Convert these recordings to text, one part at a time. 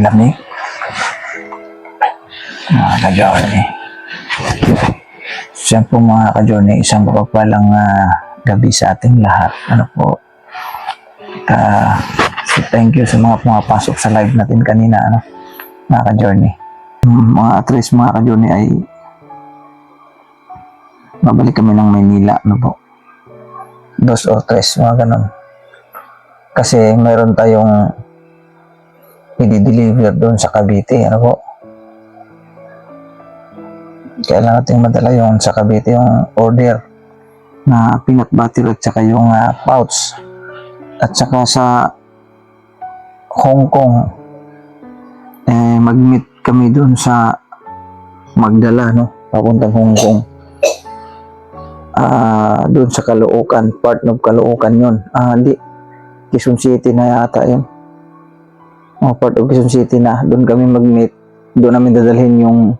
lamig. Mga ka-journey. Siyan po mga ka-journey, isang mapagpalang gabi sa ating lahat. Ano po? So thank you sa mga pumapasok sa live natin kanina, ano, mga ka-journey. Mga atres, mga ka-journey, ay babalik kami ng Maynila, ano po. 2 o 3, mga ganun. Kasi mayroon tayong i-deliver doon sa Cavite, ano po. Kailangan natin madala yung sa Cavite yung order na peanut butter at saka yung pouch. At saka sa Hong Kong, mag-meet kami doon sa Magdala, no? Papuntang Hong Kong. Doon sa Caloocan, part of Caloocan yun. Hindi, Quezon City na yata yun. Part of Quezon City na. Doon kami mag-meet. Doon namin dadalhin yung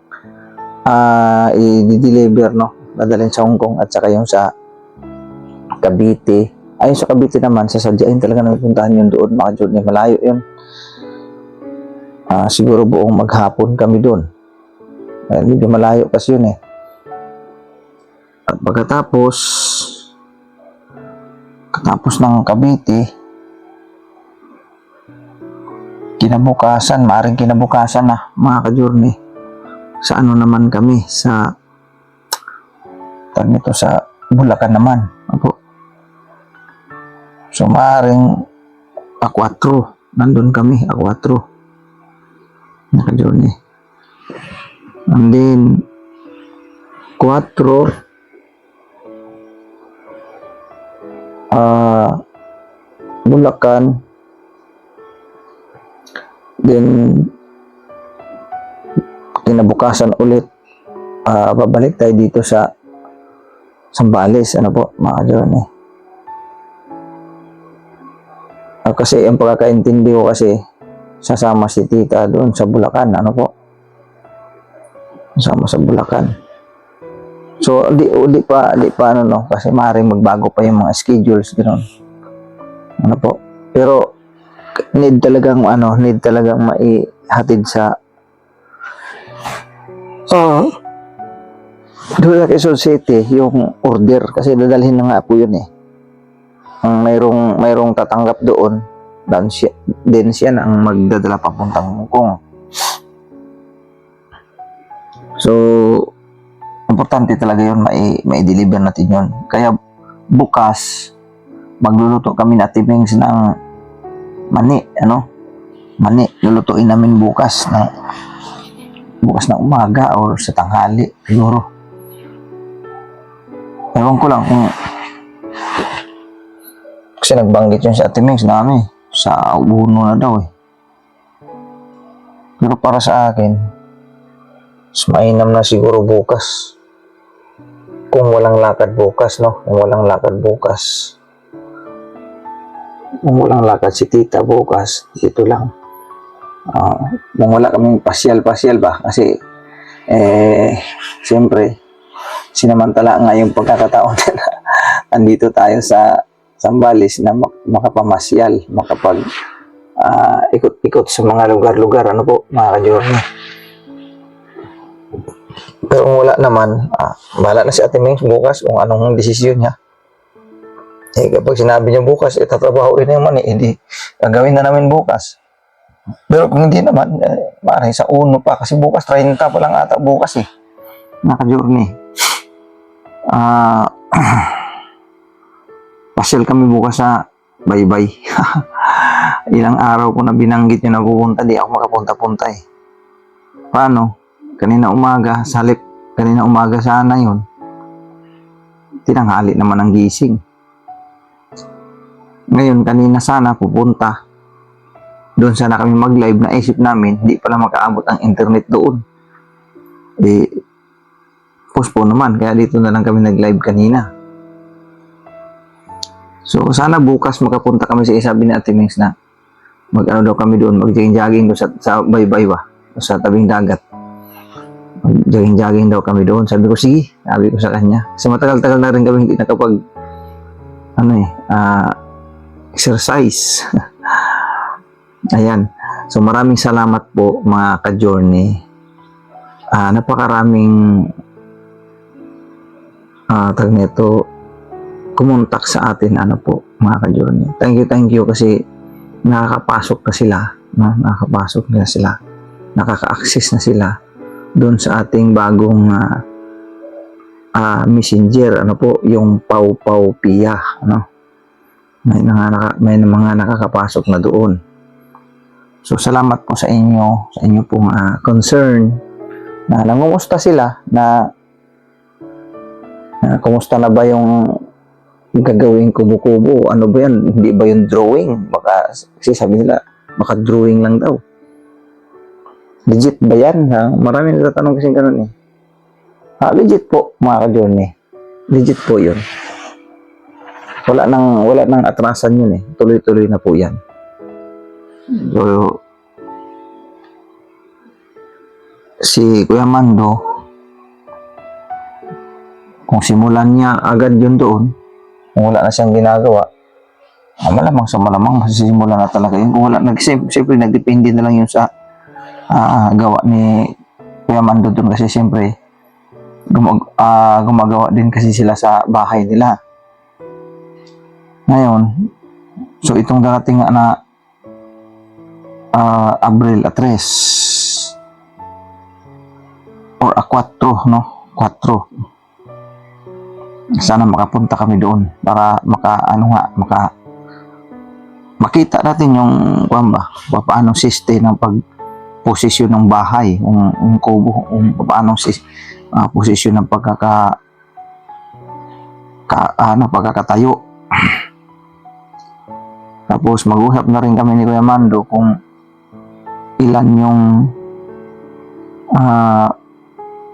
i-deliver, no? Dadalhin sa Hong Kong at saka yung sa Cavite. Ayun sa Cavite naman, sasadyain talaga na puntahan yun doon, mga journey. Malayo yun. Siguro buong maghapon kami doon. Medyo malayo kasi yun eh. At pagkatapos ng Cavite, maaaring kinabukasan na, mga ka-journey, sa ano naman kami, sa Bulacan naman. Opo. So maaaring A4, nandun kami, A4, mga ka-journey. And then 4, Bulacan, then kinabukasan ulit babalik tayo dito sa Zambales, ano po, mga journey. Kasi ang pagkakaintindi ko kasi sasama si tita doon sa Bulacan, ano po, sasama sa Bulacan. So di pa ano, no, kasi maaaring magbago pa yung mga schedules ganoon, ano po. Pero need talagang maihatid sa doon sa Quezon City yung order, kasi dadalhin na nga po yun eh. Ang mayroong tatanggap doon, din siya na ang magdadala papuntang Hong Kong. So importante talaga yun, mai-deliver natin yun. Kaya bukas magluluto kami na timings ng mani, ano? Mani, lulutuin namin bukas na umaga or sa tanghali siguro. Ewan ko lang kung kasi nagbanggit yun sa timings namin sa uno na daw eh. Pero para sa akin, mas mainam na siguro bukas. Kung walang lakad bukas, no? Kung walang lakad si tita bukas, dito lang. Kung wala kaming pasyal ba, kasi siyempre sinamantala nga yung pagkakataon na andito tayo sa Zambales na makapamasyal, ikot-ikot sa mga lugar-lugar, ano po, mga ka-journey. Pero kung wala naman, bahala na si Ate Mings bukas kung anong desisyon niya. Kapag sinabi niya bukas, tatrabaho rin naman hindi gagawin na namin bukas. Pero kung hindi naman, maaaring sa uno pa, kasi bukas 30 pa lang ata bukas eh, naka-journey. Pasyal kami bukas sa Baybay. Ilang araw ko na binanggit nyo na pupunta, di ako makapunta-punta eh. Paano? Kanina umaga sana yun, tinanghali naman ang gising. Ngayon, kanina sana pupunta doon, sana kami mag-live, na isip namin hindi pala makaabot ang internet doon, postpone naman, kaya dito na lang kami nag-live kanina. So sana bukas makapunta kami sa isabi ni Ate Mings na mag-ano daw kami doon, mag-jogging doon sa Baybay ba, sa tabing dagat. Mag-jogging daw kami doon. Sabi ko sige, sabi ko sa kanya, kasi matagal-tagal na rin kami hindi nakapag exercise. Ayan. So maraming salamat po mga ka-journey. Napakaraming tag nito kumontak sa atin po mga ka-journey. Thank you kasi nakakapasok na sila, no? Nakakapasok na sila, nakaka-access na sila doon sa ating bagong messenger, yung Pau Pau Pia, may mga nakakapasok na doon. So salamat po sa inyo pong concern na nangumusta sila na kumusta na ba yung gagawing kubo-kubo, ano ba yan, hindi ba yung drawing, baka kasi sabi nila baka drawing lang daw, legit ba yan? Marami nagtatanong kasi gano'n legit po mga ka-journey, legit po yun, wala nang atrasan yun tuloy-tuloy na po yan. So si Kuya Mando, kung simulan niya agad yun doon, kung wala na siyang ginagawa, malamang masisimulan na talaga yun. Kung wala, siyempre nagdepende na lang yun sa gawa ni Kuya Mando doon, kasi siyempre gumagawa din kasi sila sa bahay nila ngayon. So itong darating na Abril 3 or 4, no? 4. Sana makapunta kami doon para makita natin yung paano system ng pagposisyon ng bahay, yung kubo, paano posisyon ng pagkakatayo. Tapos mag-usap na rin kami ni Kuya Mando kung ilan yung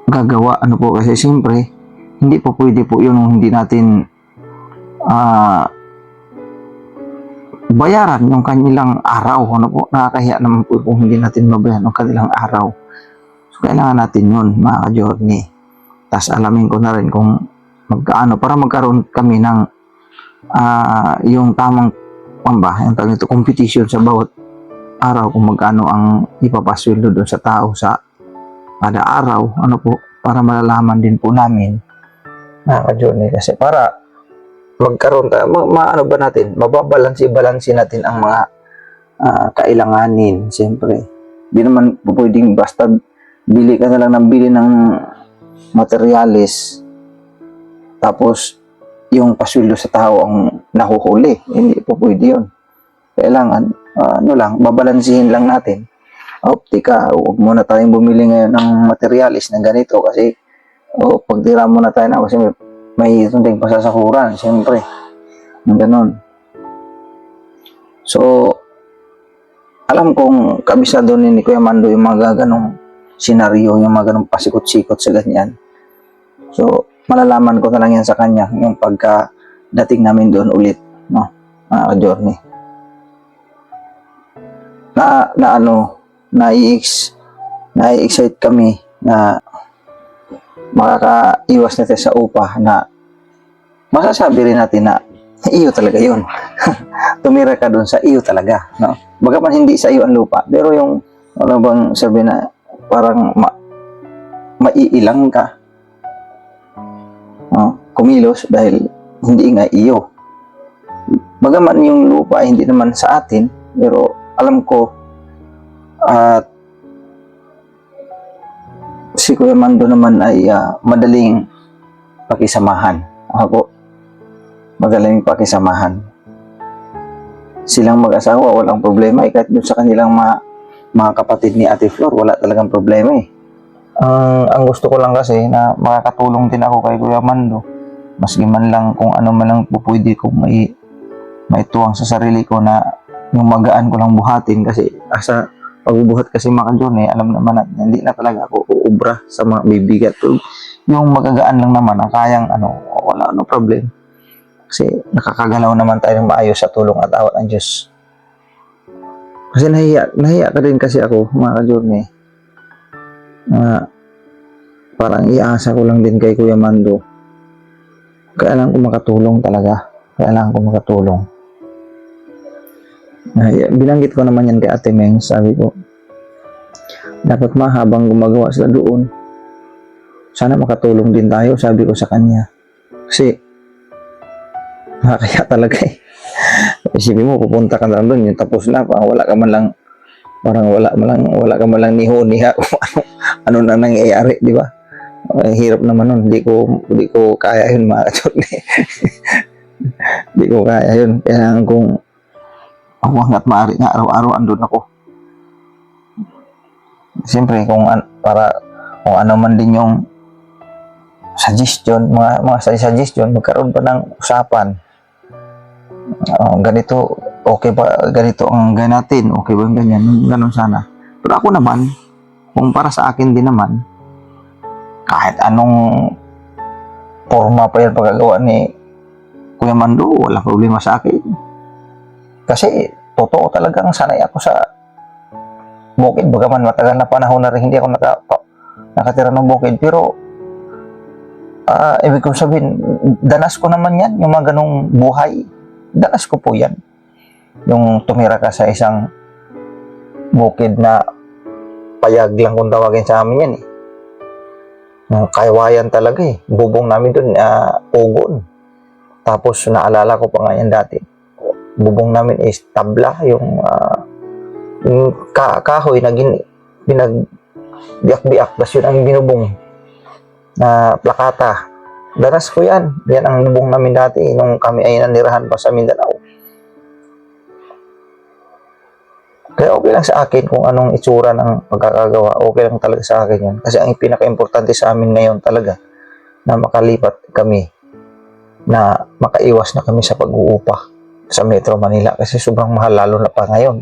gagawa, kasi siyempre hindi po pwede po yun hindi natin bayaran yung kanilang araw, nakakahiya naman po kung hindi natin mabayaran yung kanilang araw. So kailangan natin yun mga ka-journey. Tapos alamin ko na rin kung magkaano para magkaroon kami ng yung tamang yung tawag nito, competition sa bawat araw, kung magkano ang ipapasweldo doon sa tao sa kada araw, para malalaman din po namin mga ka-journey, kasi para magkaroon tayo, ba natin, mababalansi natin ang mga kailanganin. Siyempre, di naman pwedeng basta bili ka na lang ng bili ng materialis, tapos yung pasweldo sa tao ang nahuhuli. Hindi po pwede yun. Kailangan, babalansihin lang natin. Optika, huwag muna tayong bumili ngayon ng materialis na ganito kasi pagtira muna tayo kasi may itong pasasakuran, siyempre. Ganon. So, alam kong kabisado ni Kuya Mando yung mga ganong senaryo, yung mga ganong pasikot-sikot sa ganyan. So, malalaman ko na lang yan sa kanya, yung pagka-dating namin doon ulit, no? Mga ka-journey. Na-excite kami na makakaiwas natin sa upa, na masasabi rin natin na iyo talaga yun. Tumira ka doon sa iyo talaga, no? Bagaman hindi sa iyo ang lupa, pero yung bang sabi na parang maiilang ka, no? Kumilos dahil hindi nga iyo. Bagaman yung lupa ay hindi naman sa atin, pero alam ko at si Kuya Mando naman ay madaling pakisamahan. Madaling pakisamahan. Silang mag-asawa, walang problema. Kahit doon sa kanilang mga kapatid ni Ate Flor, wala talagang problema . Ang gusto ko lang kasi na makakatulong din ako kay Kuya Mando. Maski man lang kung ano man lang pwede ko maituwang sa sarili ko, na yung magaan ko lang buhatin, kasi asa pagbubuhat kasi mga ka-journey, alam naman natin, hindi na talaga ako uubra sa mga bibigat. Yung magagaan lang naman, ang kayang wala problem. Kasi nakakagalaw naman tayo ng maayos sa tulong at awa ng Diyos. Kasi nahiya ka din kasi ako, mga ka-journey. Parang iasa ko lang din kay Kuya Mando. Kailangan ko makatulong talaga. Kailangan ko makatulong. Ay, binanggit ko naman yan kay Ate Meng, sabi ko, dapat mahabang gumagawa sila doon. Sana makatulong din tayo, sabi ko sa kanya. Kasi, nakakaya talaga eh. Isipin mo, pupunta ka na doon, yung tapos na, parang wala ka man lang, wala ka man lang niho-niha kung ano na nangyayari, di ba? Hirap naman nun, hindi ko kaya yun mga ka-journey. Hindi ko kaya yun, kaya kung hanggat maaari nga, araw-araw andun ako. Siyempre, kung ano man din yung suggestion, mga suggestion, magkaroon pa ng usapan. Ganito, okay ba, ganito ang gawin natin, okay ba ganyan, ganun sana. Pero ako naman, kung para sa akin din naman, kahit anong forma pa yan pagkagawa ni Kuya Mando, wala problema sa akin. Kasi, totoo talagang sanay ako sa bukid. Bagaman matagal na panahon na rin hindi ako nakatira ng bukid. Pero, ibig kong sabihin, danas ko naman yan, yung mga ganong buhay. Danas ko po yan. Yung tumira ka sa isang bukid na payag lang kung tawagin sa amin yan eh. Yung kaywayan talaga eh. Bubong namin dun, ugon. Tapos naalala ko pa nga yan dati. Bubong namin is tabla, yung kahoy na binagbiak-biak, tapos yun ang binubong na plakata. Daras ko yan. Yan ang bubong namin dati nung kami ay nanirahan pa sa Mindanao. Kaya okay lang sa akin kung anong itsura ng pagkakagawa. Okay lang talaga sa akin yan. Kasi ang pinaka-importante sa amin ngayon talaga na makalipat kami, na makaiwas na kami sa pag-uupa sa Metro Manila. Kasi sobrang mahal, lalo na pa ngayon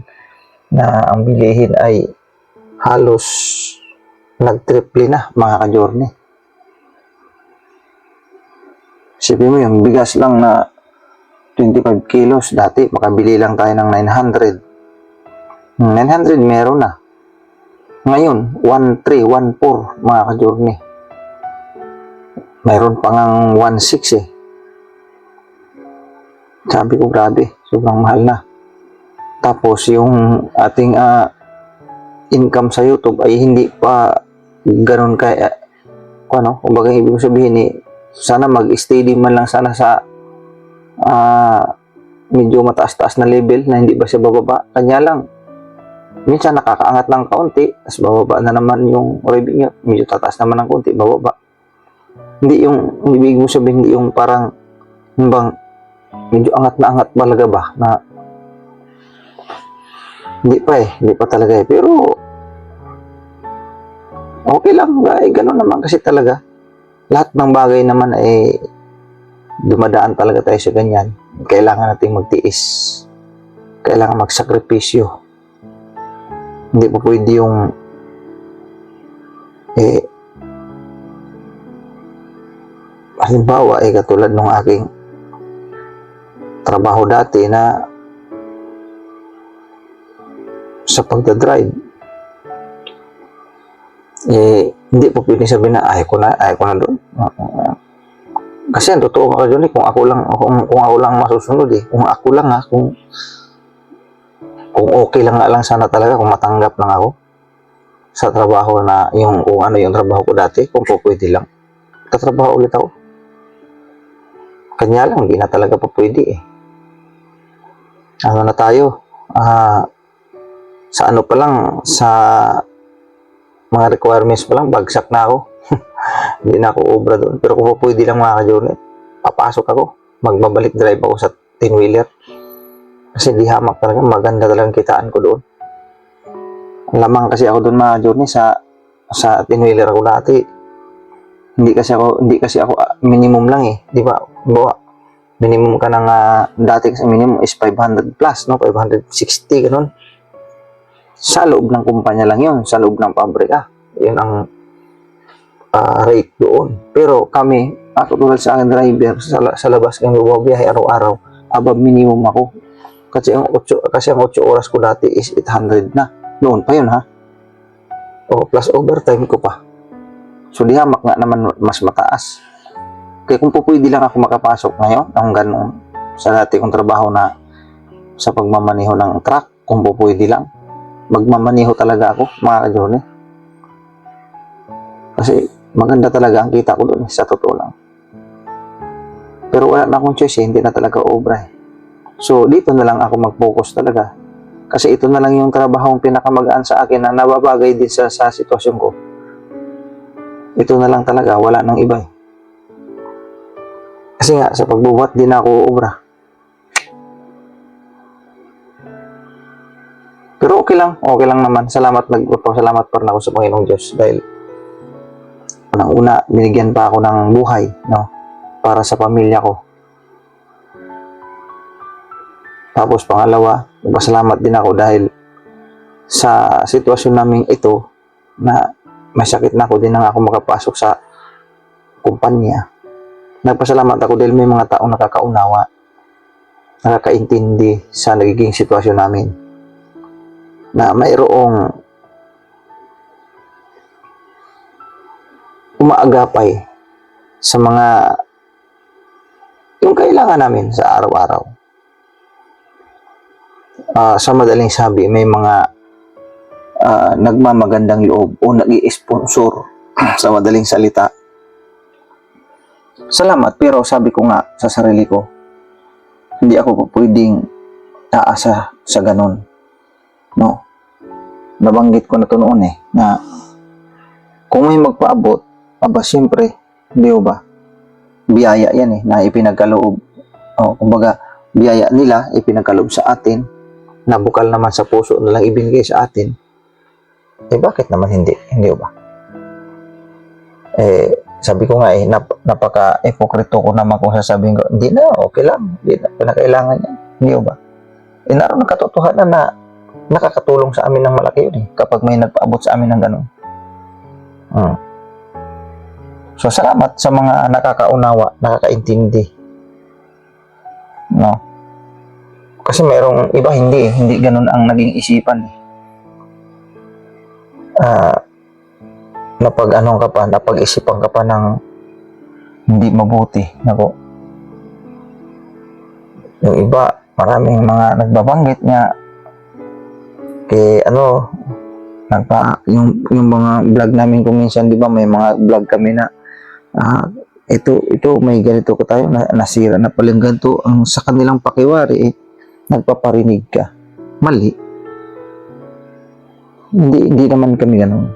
na ang bilihin ay halos nag-triple na mga ka-journey. Isipin mo yung bigas lang na 25 kilos dati, makabili lang tayo ng 900. 900 meron na. Ngayon, 1.3, 1.4 mga ka-journey. Mayroon pa ngang 1.6 eh. Sabi ko, grabe, sobrang mahal na. Tapos yung ating income sa YouTube ay hindi pa ganun kaya kumbaga ibig sabihin sana mag-steady man lang sana sa medyo mataas-taas na level na hindi ba siya bababa. Kanya lang minsan nakakaangat ng kaunti, tapos bababa na naman yung revenue, medyo tataas naman ng kaunti, bababa. Hindi yung ibig mo sabihin, hindi yung parang medyo angat na angat talaga ba na hindi pa talaga eh. Pero okay lang, ganun naman kasi talaga lahat ng bagay naman ay dumadaan talaga tayo sa ganyan. Kailangan nating magtiis, kailangan magsakripisyo. Hindi pa pwede yung halimbawa katulad ng aking trabaho dati na sa pagdadrive, hindi po pwede sabihin na ayaw ko na doon. Kasi ang totoo ka doon kung ako lang masusunod kung ako lang kung okay lang nga lang sana talaga, kung matanggap lang ako sa trabaho na kung ano yung trabaho ko dati, kung po pwede lang tatrabaho ulit ako. Kanya lang, hindi na talaga pa pwede ano na tayo, sa ano pa lang, sa mga requirements pa lang, bagsak na ako. Hindi na ako obra doon. Pero kung pwede lang mga ka-journey, papasok ako, magbabalik drive ako sa 10-wheeler. Kasi di hamak talaga, maganda talagang kitaan ko doon. Lamang kasi ako doon mga journey sa 10-wheeler ako dati. Hindi kasi ako minimum lang di ba? Bawa, minimum ka ng dati kasi minimum is 500 plus, no? 560 ganun. Sa loob ng kumpanya lang yun, sa loob ng pabrika. Yun ang rate doon. Pero kami, tulad sa akin driver, sa labas kami bumabiyahe araw-araw, above minimum ako. Kasi ang 8 oras ko dati is 800 na. Noon pa yun plus overtime ko pa. So di hamak nga naman mas mataas. Kaya kung pwede lang ako makapasok ngayon, ang ganun sa dati kong trabaho na sa pagmamaneho ng truck kung po pwede lang. Magmamaneho talaga ako, mga ka-journey. Kasi maganda talaga ang kita ko doon, sa totoo lang. Pero wala na akong choice, hindi na talaga obra. So, dito na lang ako mag-focus talaga. Kasi ito na lang yung trabahong pinakamagaan sa akin na nababagay din sa sitwasyon ko. Ito na lang talaga, wala nang iba. Kasi nga, sa pagbubuhat, di na ako obra. Pero okay lang naman. Salamat pa rin ako sa Panginoong Diyos dahil unang-una, binigyan pa ako ng buhay, no? Para sa pamilya ko. Tapos pangalawa, nagpasalamat din ako dahil sa sitwasyon namin ito na may sakit na ako, din na ako makapasok sa kumpanya. Nagpasalamat ako dahil may mga taong nakakaunawa, nakakaintindi sa nagiging sitwasyon namin. Na mayroong umaagapay sa mga yung kailangan namin sa araw-araw. Sa madaling sabi, may mga nagmamagandang loob o nag-i-sponsor sa madaling salita. Salamat, pero sabi ko nga sa sarili ko, hindi ako pwedeng aasa sa ganun. No? Nabanggit ko na ito noon na kung may magpaabot, siyempre, di ba? Biyaya yan na ipinagkaloob. Kumbaga, biyaya nila ipinagkaloob sa atin, na bukal naman sa puso na lang ibinigay sa atin. Bakit naman hindi? Hindi ba? Sabi ko nga napaka-epokrito ko naman kung sasabihin ko, hindi na, okay lang, hindi na pinakailangan yan. Hindi ba? Naroon ng katotohanan na nakakatulong sa amin ng malaki yun kapag may nagpaabot sa amin ng ganun. So, salamat sa mga nakakaunawa, nakakaintindi. No? Kasi mayroong iba hindi ganun ang naging isipan. Napag-isipan ka pa ng hindi mabuti. Nako. Yung iba, maraming mga nagbabanggit niya yung mga vlog namin kung minsan, di ba, may mga vlog kami na ito may ganito ko tayo nasira na palang ganito ang sa kanilang pakiwari nagpaparinig ka. Mali. Hindi naman kami ganun.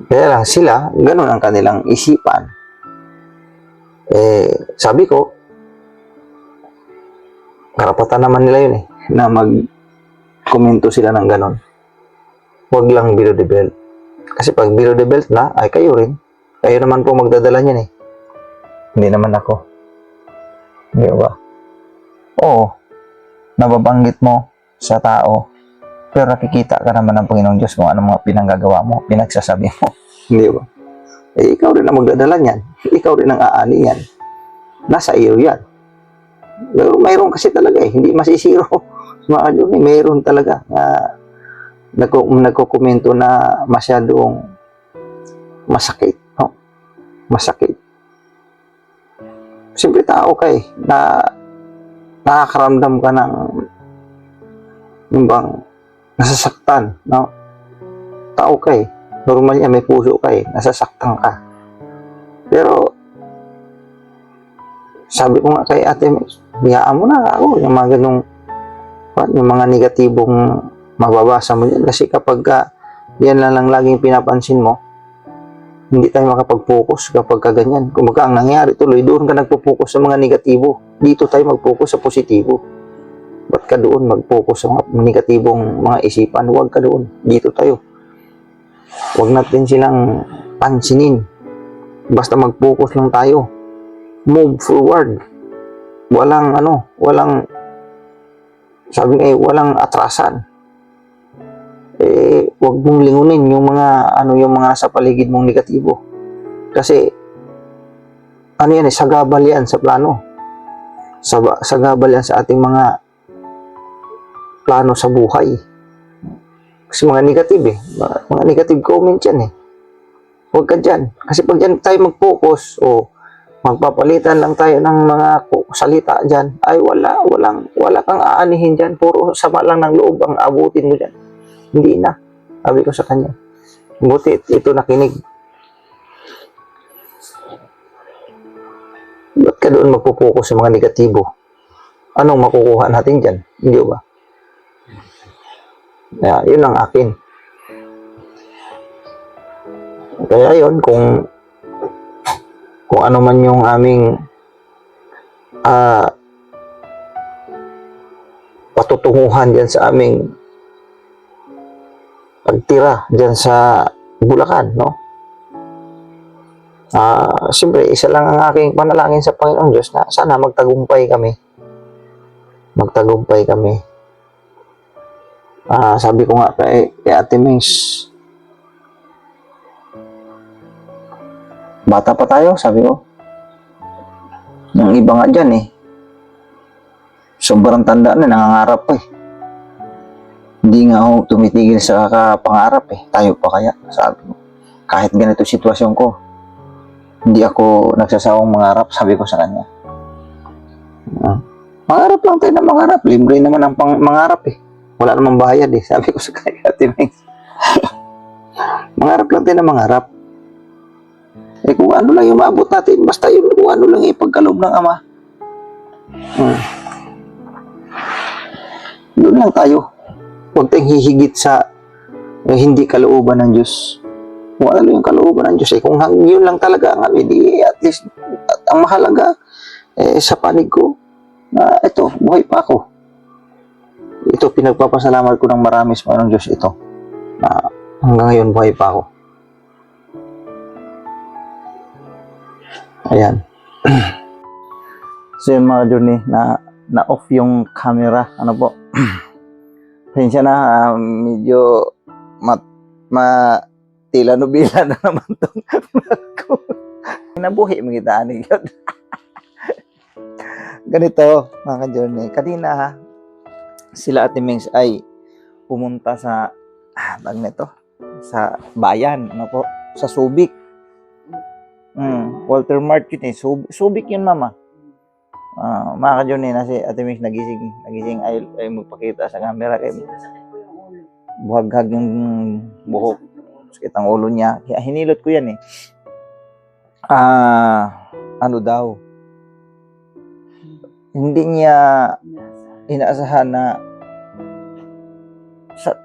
Kaya lang sila, ganun ang kanilang isipan. Sabi ko, karapatan naman nila yun na mag-komento sila ng ganun. Huwag lang below the belt. Kasi pag below the belt na, ay kayo rin. Kayo naman po magdadala niyan Hindi naman ako. Hindi ba? Oo. Nababanggit mo sa tao. Pero nakikita ka naman ng Panginoong Diyos kung anong mga pinanggagawa mo, pinagsasabi mo. Hindi ba? Ikaw rin ang magdadala niyan. Ikaw rin ang aani yan. Nasa iyo yan. Pero mayroon kasi talaga hindi masisiro. Mga Diyos, mayroon talaga nagkokomento na masyadong masakit. No? Masakit. Siyempre tao ka na nakakaramdam ka ng yung bang nasasaktan. No? Tao ka normal yan, may puso ka nasasaktan ka. Pero sabi ko nga kay ate, biyaan mo na ako yung mga ganong yung mga negatibong mababasa mo yan. Kasi kapag yan lang laging pinapansin mo, hindi tayo makapag-focus kapag ganyan. Kung ang nangyari tuloy, doon ka nagpo-focus sa mga negatibo. Dito tayo mag-focus sa positibo. Ba't ka doon mag-focus sa mga negatibong mga isipan? Huwag ka doon. Dito tayo. Huwag natin silang pansinin. Basta mag-focus lang tayo. Move forward. Walang walang atrasan. Huwag mong lingunin yung mga nasa paligid mong negatibo. Kasi sagabal yan sa plano. Sagabal yan sa ating mga plano sa buhay. Kasi mga negative comment yan Huwag ka dyan. Kasi pag dyan tayo mag-focus, magpapalitan lang tayo ng mga salita dyan, ay wala kang aanihin dyan, puro sama lang ng loob ang abutin mo dyan. Hindi na, sabi ko sa kanya. Buti ito nakinig. Ba't ka doon magpupokus sa mga negatibo? Anong makukuha natin dyan? Hindi ba? Kaya, yun ang akin. Kaya yun, kung ano man yung aming patutunguhan dyan sa aming pagtira dyan sa Bulacan, no? Siyempre, isa lang ang aking panalangin sa Panginoon Diyos na sana magtagumpay kami. Magtagumpay kami. Sabi ko nga kay Ate Mings, bata pa tayo, sabi ko. Yung iba nga dyan sobrang tanda na, nangangarap pa Hindi nga ako tumitigil sa pangarap Tayo pa kaya, sabi ko. Kahit ganito sitwasyon ko, hindi ako nagsasawang mangarap, sabi ko sa kanya. Mangarap lang tayo na mangarap. Libre naman ang mangarap Wala namang bayad sabi ko sa kanya, Ate Meng. Mangarap lang tayo na mangarap. Kung ano lang yung maabot natin, basta yun, kung ano lang ipagkaloob ng Ama. Doon lang tayo. Huwag tayong hihigit sa hindi kalooban ng Diyos. Kung ano yung kalooban ng Diyos kung yun lang talaga ang at least ang mahalaga sa panig ko na ito, buhay pa ako. Ito, pinagpapasalamat ko ng marami sa Panginoong Diyos ito na hanggang ngayon buhay pa ako. Ayan. So yun mga journey, na off yung camera. Ano po? Pasensya na, medyo tila nubila na naman itong vlog ko. Nabuhi mo kita, yun. Ganito, mga journey. Kanina, sila Ate Mings ay pumunta sa, sa bayan, ano po, sa Subic. Walter Mart yun Subic yun, mama. Mga ka-journey na si Ate Mings nagising ay magpakita sa camera kay buhaghag yung buhok, sakit ang ulo niya. Kaya hinilot ko yan ano daw, hindi niya inaasahan na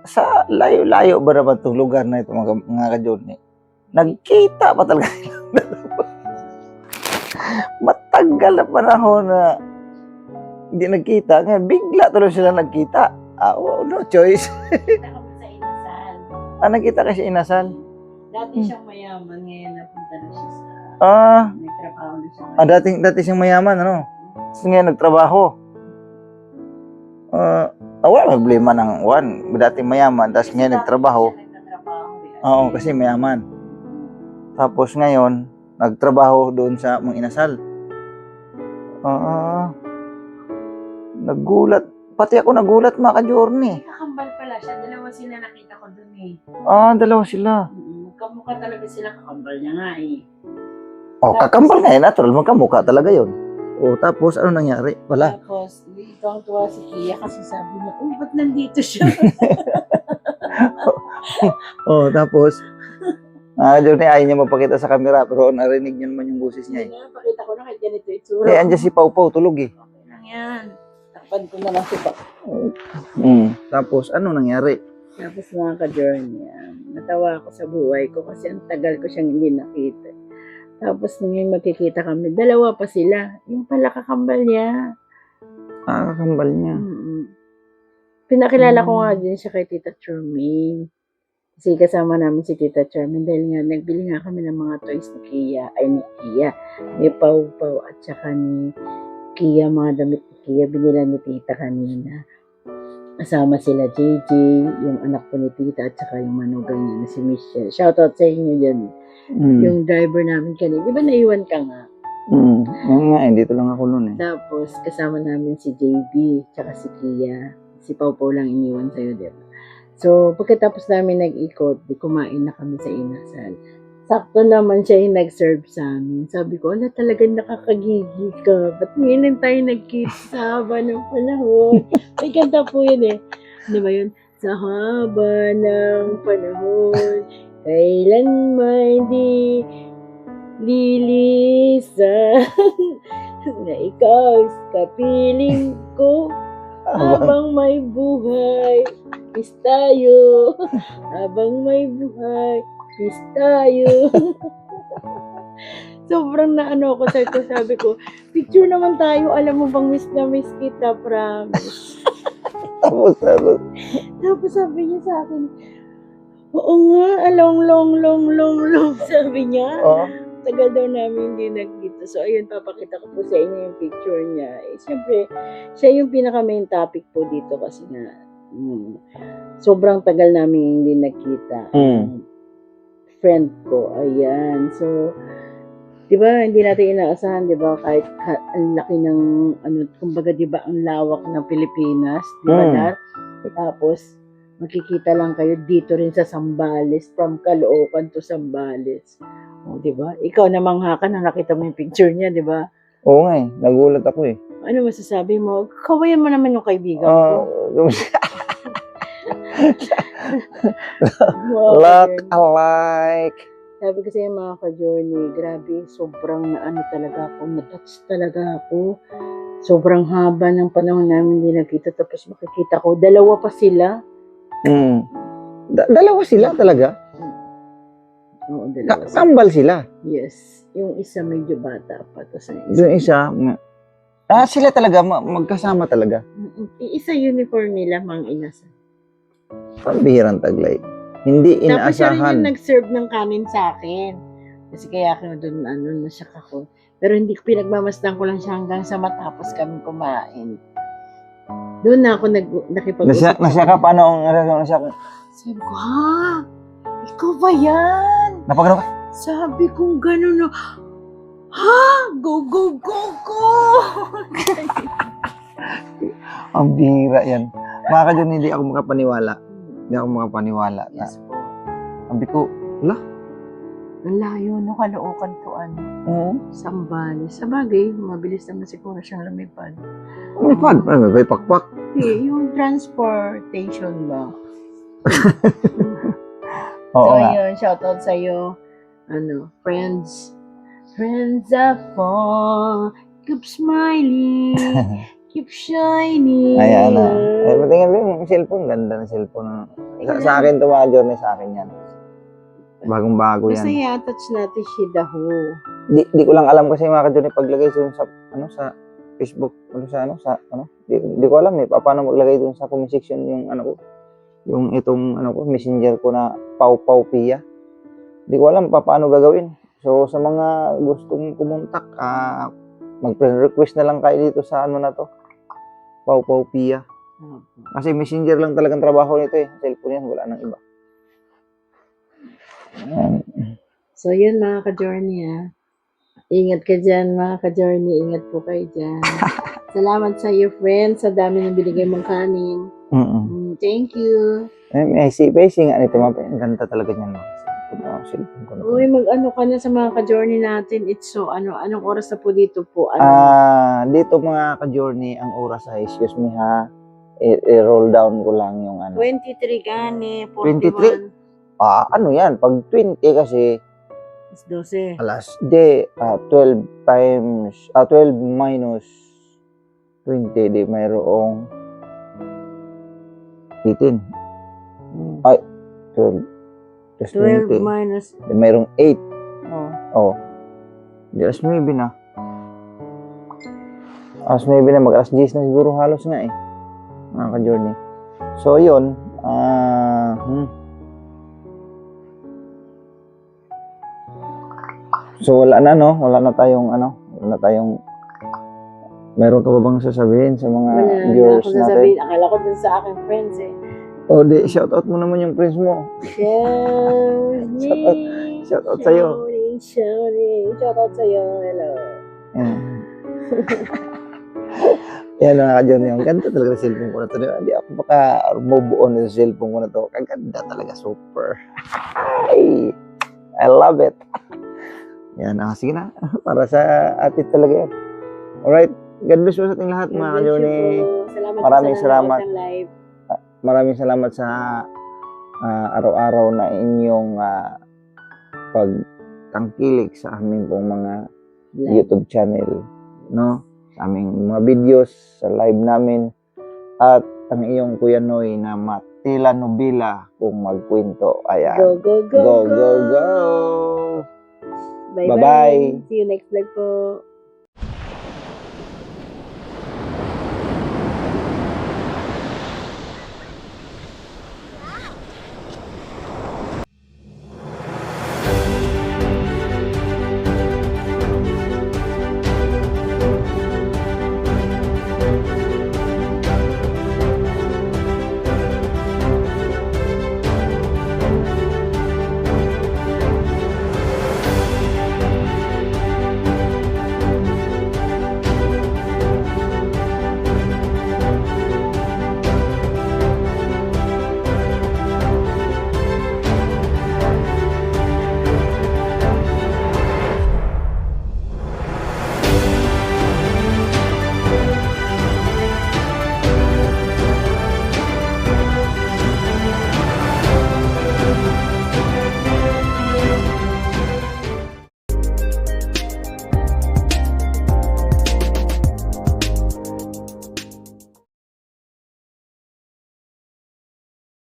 sa layo-layo ba naman itong lugar na ito, mga ka-journey. Nagkita pa talaga silang dalawa. Matagal na panahon na hindi nagkita. Ngayon, bigla tuloy sila nagkita. No choice. Nakita kasi inasal. Dati siyang mayaman, ngayon napunta na siya sa... nagtrabaho na siya. Dati siyang mayaman, ano? Kasi ngayon nagtrabaho. Wala problema ng dating mayaman, tapos ngayon nagtrabaho. Oo, kasi mayaman. Tapos ngayon, nagtrabaho doon sa mga inasal. Nagulat. Pati ako nagulat, mga ka-journey. Kakambal pala siya. Dalawa sila nakita ko doon Dalawa sila. Magkamukha talaga sila. Kakambal niya nga Kakambal nga natural. Magkamukha talaga yun. Tapos ano nangyari? Wala. Tapos, tuwang-tuwa si Kia kasi sabi niya, ba't nandito siya? Tapos, journey, ayaw niya mapakita sa camera, pero narinig niya naman yung boses niya Pakita ko na kahit ganito itsura. andyan si Pau Pau, tulog Okay lang yan. Takpan ko na lang si Pau. Tapos, ano nangyari? Tapos mga ka-journey, natawa ako sa buhay ko kasi ang tagal ko siyang hindi nakita. Tapos nung magkikita kami, dalawa pa sila. Yung pala kakambal niya. Kakambal niya. Pinakilala ko nga din siya kay Tita Charmaine. Kasi kasama namin si Tita Charmaine dahil nga nagbili nga kami ng mga toys ni Kia. Ni Pau Pau at saka ni Kia, mga damit ni Kia, binila ni Tita kanina. Kasama sila JJ, yung anak ko ni Tita at saka yung manugang niya na si Michelle. Shoutout sa inyo dyan. Yung driver namin kanina. Di ba naiwan ka nga? Dito lang ako noon Tapos kasama namin si JB tsaka si Kia. Si Pau Pau lang iniwan sa'yo, diba? So, pagkatapos namin nag-ikot, kumain na kami sa inasal. sakto naman siya yung nag-serve sa amin. Sabi ko, ala talagang nakakagigi ka. Ba't ngayon lang tayo nagkita sa haba ng panahon? May kanta po yun eh. Ano ba yun? Sa haba ng panahon, kailanman di lilisan na ikaw sa kapiling ko habang may buhay. Peace tayo. Habang may buhay. Peace tayo. Sobrang naano ko sabi ko, picture naman tayo, alam mo bang miss na miss kita, promise. Tapos, Tapos sabi niya sa akin, oo nga, long, sabi niya. oh, Tagal daw namin hindi nagkita. So, ayun, papakita ko po sa inyo yung picture niya. Eh, siyempre, siya yung pinaka-main topic po dito kasi nga, sobrang tagal namin hindi nagkita. Friend ko, ayan. So, di ba, hindi natin inaasahan, di ba, kahit ang laki ng, kumbaga, di ba, ang lawak ng Pilipinas, di ba, Dar? Tapos, makikita lang kayo dito rin sa Zambales, from Caloocan to Zambales. O, di ba? Ikaw namangha ka na nakita mo yung picture niya, di ba? oo nga eh, nagulat ako eh. Ano masasabi mo? Kawayan mo naman yung kaibigan ko. Look alike. Sabi ko sa iyo mga ka-journey, grabe, sobrang talaga ako, na-touch talaga ako. Sobrang haba ng panahon namin hindi nagkita, tapos makikita ko, dalawa pa sila. Dalawa sila talaga? Oo, dalawa sila. Kambal sila. Yes. Yung isa medyo bata pa, tapos Yung isa, sila talaga, magkasama talaga. Isa uniform nila, mang inasa. Pambihirang taglay. Hindi Tapos siya rin yung inaasahan. nag-serve ng kanin sa akin. Kasi kaya ako doon, nasyak ako. Pero hindi ko pinagmamasdan ko lang siya hanggang sa matapos kami kumain. Doon na ako nakipag-usap. Nasya ka, paano ang nasya ka? Sabi ko, ha? Ikaw ba yan? Napagano ka? Sabi ko, gano'n. Ha? Go, go, go, go! Ang bihira yan. Mga ka dyan, hindi ako makapaniwala. Hindi ako makapaniwala. Yes po. Sabi ko, Ang layo, no? Caloocan to Zambales. Sa bagay, mabilis naman siguro siyang lumipad. may pad, may pakpak. Yung transportation ba? Oo So, nga. yun, shoutout sa'yo. Friends. Friends afar, keep smiling, keep shining. Ayan na. Ay, patingin mo yung cellphone. Ganda ng cellphone. Sa akin to mga journey, sa akin yan. Bagong-bago Basta yan. i-attach natin si Daho. Di ko lang alam kasi mga ka-journey paglagay dun sa, sa Facebook, di ko alam eh, paano maglagay dun sa comment section yung, yung itong, messenger ko na Pau Pia. Di ko alam paano gagawin. So, sa mga gustong kumontak, mag-friend request na lang kayo dito sa na to. Pau Pia. Kasi messenger lang talagang trabaho nito eh. Cellphone yan, wala nang iba. So, yun mga ka-journey Ingat ka dyan mga ka-journey. Ingat po kayo dyan. Salamat sa iyo, friends. Sa dami ng binigay mong kanin. Thank you. Basic nga nito, ang ganda talaga niyan. Cellphone ko na. Uy, mag-ano ka na sa mga ka-journey natin. It's so, anong oras na po dito po? Dito mga ka-journey, ang oras ay, excuse me ha, i-roll down ko lang yung 23 gani, 23? 41. Yan, pag 20 kasi, It's 12. 12 minus 20, di mayroong 18. 12 plus 12 20. minus, Di mayroong 8. oh. Di alas 9 na. Alas 9 na, mag-alas 10 na siguro halos nga eh. Mga ka-journey. So, yun. So, wala na tayong, meron ka ba bang sasabihin sa mga Wala na viewers ako natin? sasabihin. Akala ko dun sa aking friends Di, shoutout mo naman yung friends mo. Shoutout sa'yo. Shoutout sa'yo. Hello. Yan mga ka-journey. Ang ganda talaga sa cellphone ko na to. Hindi ako maka-move on sa cellphone ko na to. Ang ganda talaga. Super. I love it. Yan, sige na. Para sa atin talaga yan. Alright. God bless po sa ating lahat, mga ka-journey. Salamat Maraming po sa salamat. nanonood ng live. Maraming salamat sa araw-araw na inyong pagtangkilik sa aming pong mga YouTube channel, no? Sa aming mga videos, sa live namin, at ang iyong Kuya Noy na matila nobila kung magkwento. Ayan. Go, go, go, Go, go, go! Bye-bye. Bye-bye. See you next vlog po.